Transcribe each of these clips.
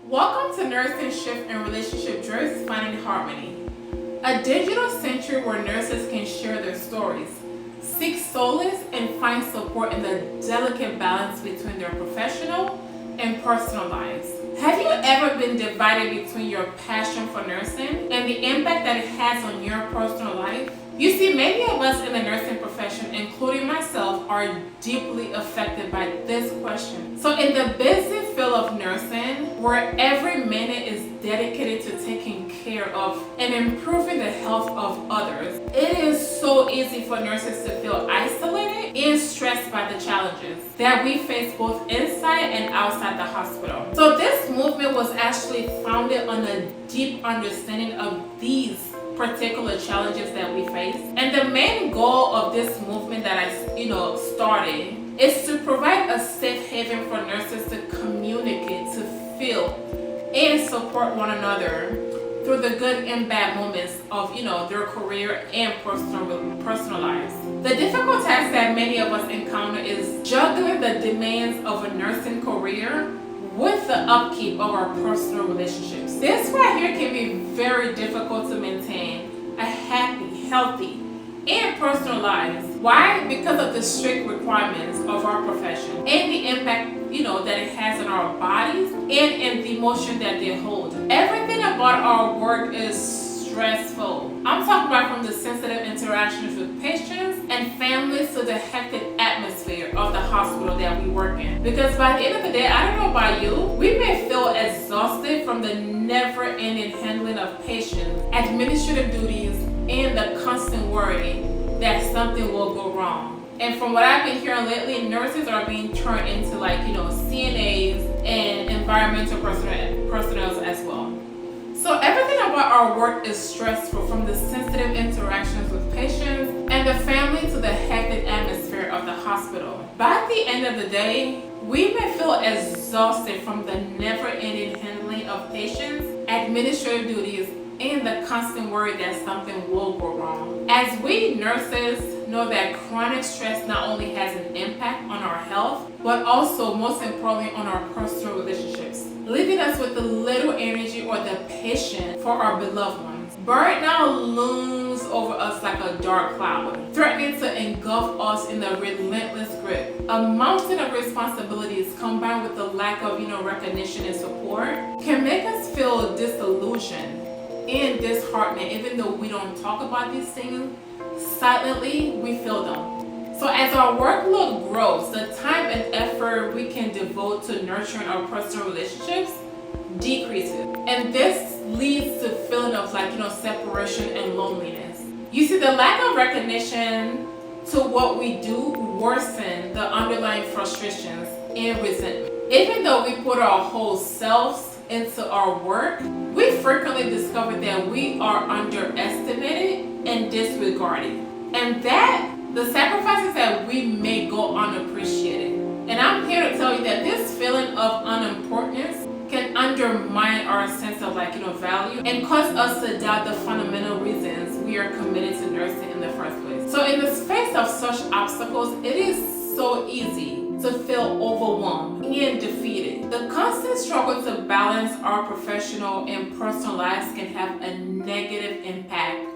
Welcome to Nursing Shift and Relationship Drifts Finding Harmony, a digital century where nurses can share their stories, seek solace, and find support in the delicate balance between their professional and personal lives. Have you ever been divided between your passion for nursing and the impact that it has on your personal life? You see, many of us in the nursing profession, including myself, are deeply affected by this question. So in the busy field of nursing, where every minute is dedicated to taking care of and improving the health of others, it is so easy for nurses to feel isolated and stressed by the challenges that we face both inside and outside the hospital. So this movement was actually founded on a deep understanding of these particular challenges that we face. And the main goal of this movement that I started is to provide a safe haven for nurses to communicate, to feel, and support one another through the good and bad moments of their career and personal lives. The difficult task that many of us encounter is juggling the demands of a nursing career with the upkeep of our personal relationships. This right here can be very difficult to maintain a happy, healthy, and personal lives. Why? Because of the strict requirements of our profession and the impact that it has on our bodies and in the emotion that they hold. Everything about our work is stressful. I'm talking about from the sensitive interactions with patients and families to the hectic atmosphere of the hospital that we work in. Because by the end of the day, I don't know about you, we may feel exhausted from the never-ending handling of patients, administrative duties, and the constant worry that something will go wrong. And from what I've been hearing lately, nurses are being turned into CNAs and environmental personnel as well. So everything about our work is stressful, from the sensitive interactions with patients and the family to the hectic atmosphere of the hospital. By the end of the day, we may feel exhausted from the never-ending handling of patients, administrative duties, and the constant worry that something will go wrong. As we nurses know that chronic stress not only has an impact on our health, but also, most importantly, on our personal relationships, leaving us with the little energy or the patience for our beloved ones. Burnout looms over us like a dark cloud, threatening to engulf us in a relentless grip. A mountain of responsibilities combined with the lack of recognition and support can make us feel disillusioned and disheartened. Even though we don't talk about these things, silently we feel them. So as our workload grows, the time and effort we can devote to nurturing our personal relationships decreases. And this leads to feeling of separation and loneliness. You see, the lack of recognition to what we do worsen the underlying frustrations and resentment. Even though we put our whole selves into our work, we frequently discover that we are underestimated and disregarded, and that the sacrifices that we may go unappreciated. And I'm here to tell you that this feeling of unimportance can undermine our sense of value and cause us to doubt the fundamental reasons we are committed to nursing in the first place. So in the face of such obstacles, it is so easy to feel overwhelmed and defeated. The constant struggle to balance our professional and personal lives can have a negative impact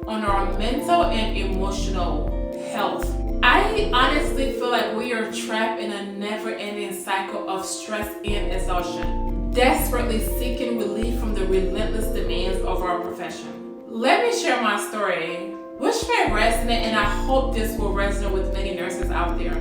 on our mental and emotional health. I honestly feel like we are trapped in a never-ending cycle of stress and exhaustion, desperately seeking relief from the relentless demands of our profession. Let me share my story, which may resonate, and I hope this will resonate with many nurses out there.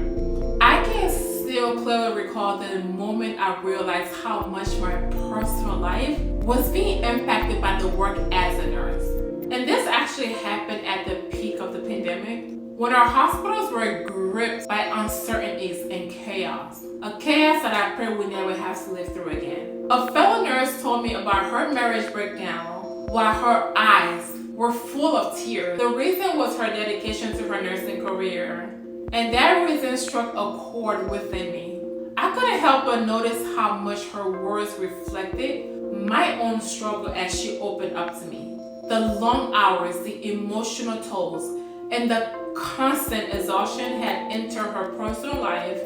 I can still clearly recall the moment I realized how much my personal life was being impacted by the work as a nurse. And this actually happened at the peak of the pandemic, when our hospitals were gripped by uncertainties and chaos. A chaos that I pray we never have to live through again. A fellow nurse told me about her marriage breakdown while her eyes were full of tears. The reason was her dedication to her nursing career, and that reason struck a chord within me. I couldn't help but notice how much her words reflected my own struggle as she opened up to me. The long hours, the emotional tolls, and the constant exhaustion had entered her personal life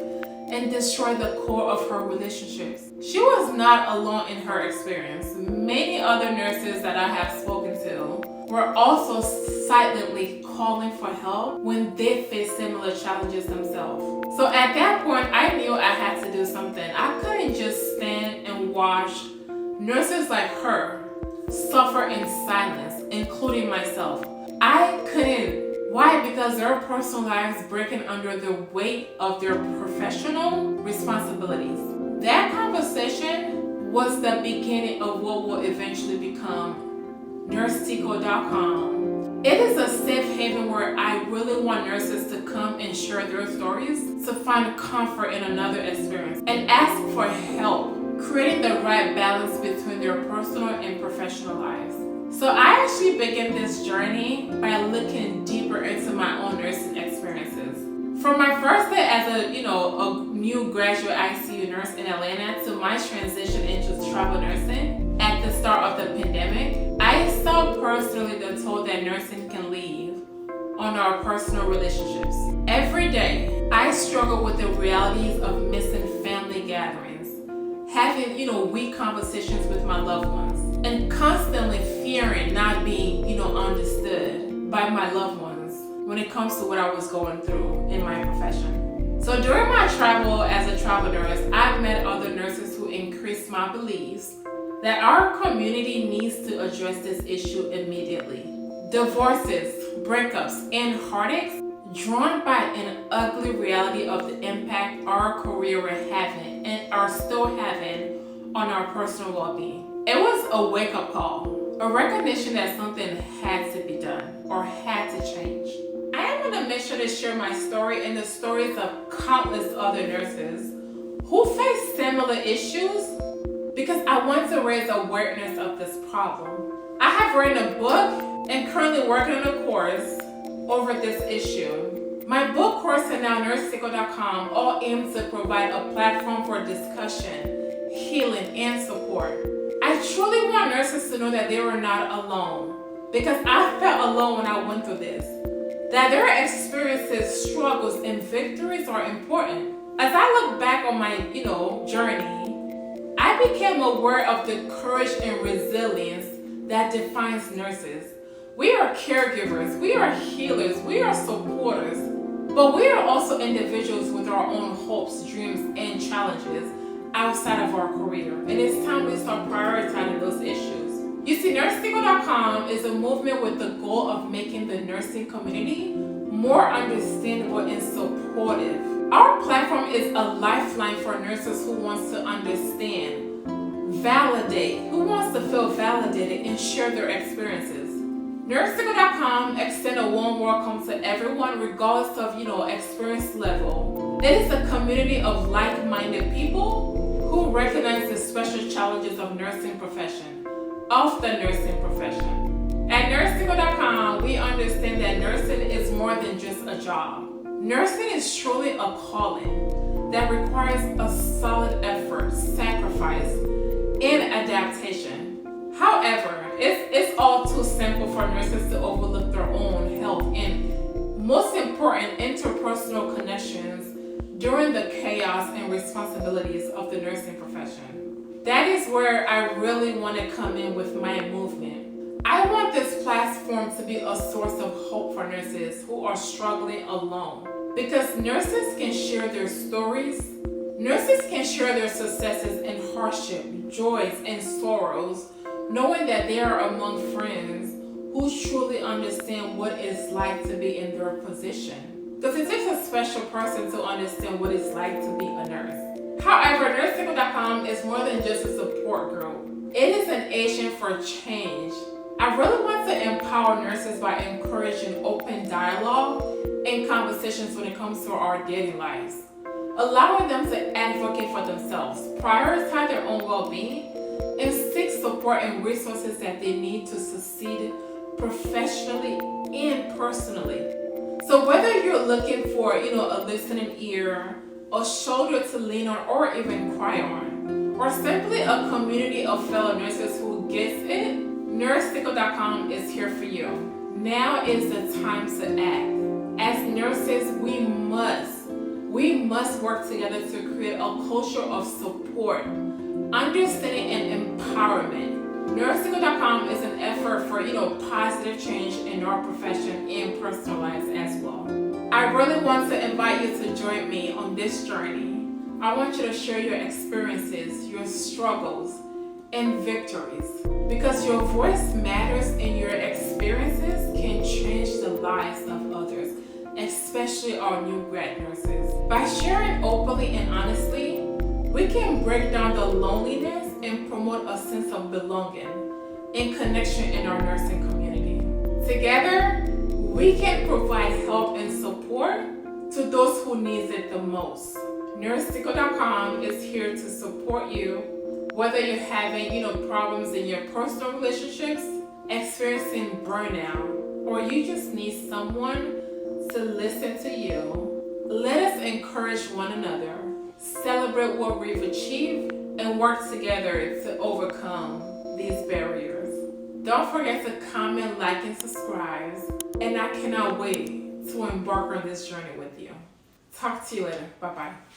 and destroyed the core of her relationships. She was not alone in her experience. Many other nurses that I have spoken to were also silently calling for help when they faced similar challenges themselves. So at that point, I knew I had to do something. I couldn't just stand and watch nurses like her suffer in silence, including myself. I couldn't. Why? Because their personal lives breaking under the weight of their professional responsibilities. That conversation was the beginning of what will eventually become Teko.com. It is a safe haven where I really want nurses to come and share their stories, to find comfort in another experience, and ask for help, creating the right balance between their personal and professional lives. So I actually began this journey by looking deeper into my own nursing experiences. From my first day as a new graduate ICU nurse in Atlanta to my transition into travel nursing at the start of the pandemic, I saw personally the toll that nursing can leave on our personal relationships. Every day, I struggle with the realities of missing family gatherings, having, weak conversations with my loved ones, and constantly fearing not being, understood by my loved ones when it comes to what I was going through in my profession. So during my travel as a travel nurse, I've met other nurses who increased my beliefs that our community needs to address this issue immediately. Divorces, breakups, and heartaches drawn by an ugly reality of the impact our career were having and are still having on our personal well-being. It was a wake-up call, a recognition that something had to be done or had to change. I am on a mission to share my story and the stories of countless other nurses who face similar issues because I want to raise awareness of this problem. I have written a book and currently working on a course over this issue. My book, course, and now Teko.com all aim to provide a platform for discussion, healing, and support. I truly want nurses to know that they were not alone, because I felt alone when I went through this. That their experiences, struggles, and victories are important. As I look back on my, journey, I became aware of the courage and resilience that defines nurses. We are caregivers, we are healers, we are supporters, but we are also individuals with our own hopes, dreams, and challenges outside of our career. And it's time we start prioritizing those issues. You see, Teko.com is a movement with the goal of making the nursing community more understandable and supportive. Our platform is a lifeline for nurses who wants to understand, validate, who wants to feel validated and share their experiences. Teko.com extend a warm welcome to everyone regardless of, experience level. It is a community of like-minded people who recognize the special challenges of the nursing profession. At Teko.com, we understand that nursing is more than just a job. Nursing is truly a calling that requires a solid effort, sacrifice, and adaptation. However, it's all too simple for nurses to overlook their own health and, most important, interpersonal connections during the chaos and responsibilities of the nursing profession. That is where I really want to come in with my movement. I want this platform to be a source of hope for nurses who are struggling alone. Because nurses can share their stories, nurses can share their successes and hardship, joys and sorrows, knowing that they are among friends who truly understand what it's like to be in their position. Because it takes a special person to understand what it's like to be a nurse. However, Teko.com is more than just a support group. It is an agent for change. I really want to empower nurses by encouraging open dialogue and conversations when it comes to our daily lives, allowing them to advocate for themselves, prioritize their own well-being, and seek support and resources that they need to succeed professionally and personally. So whether you're looking for, a listening ear, a shoulder to lean on or even cry on, or simply a community of fellow nurses who gets it, Teko.com is here for you. Now is the time to act. As nurses, we must work together to create a culture of support, understanding and empowerment. Nurse.com is an effort for positive change in our profession and personal lives as well. I really want to invite you to join me on this journey. I want you to share your experiences, your struggles, and victories, because your voice matters and your experiences can change the lives of others, especially our new grad nurses. By sharing openly and honestly, we can break down the loneliness and promote a sense of belonging and connection in our nursing community. Together, we can provide help and support to those who need it the most. Teko is here to support you, whether you're having problems in your personal relationships, experiencing burnout, or you just need someone to listen to you. Let us encourage one another, celebrate what we've achieved, and work together to overcome these barriers. Don't forget to comment, like, and subscribe, and I cannot wait to embark on this journey with you. Talk to you later. Bye-bye.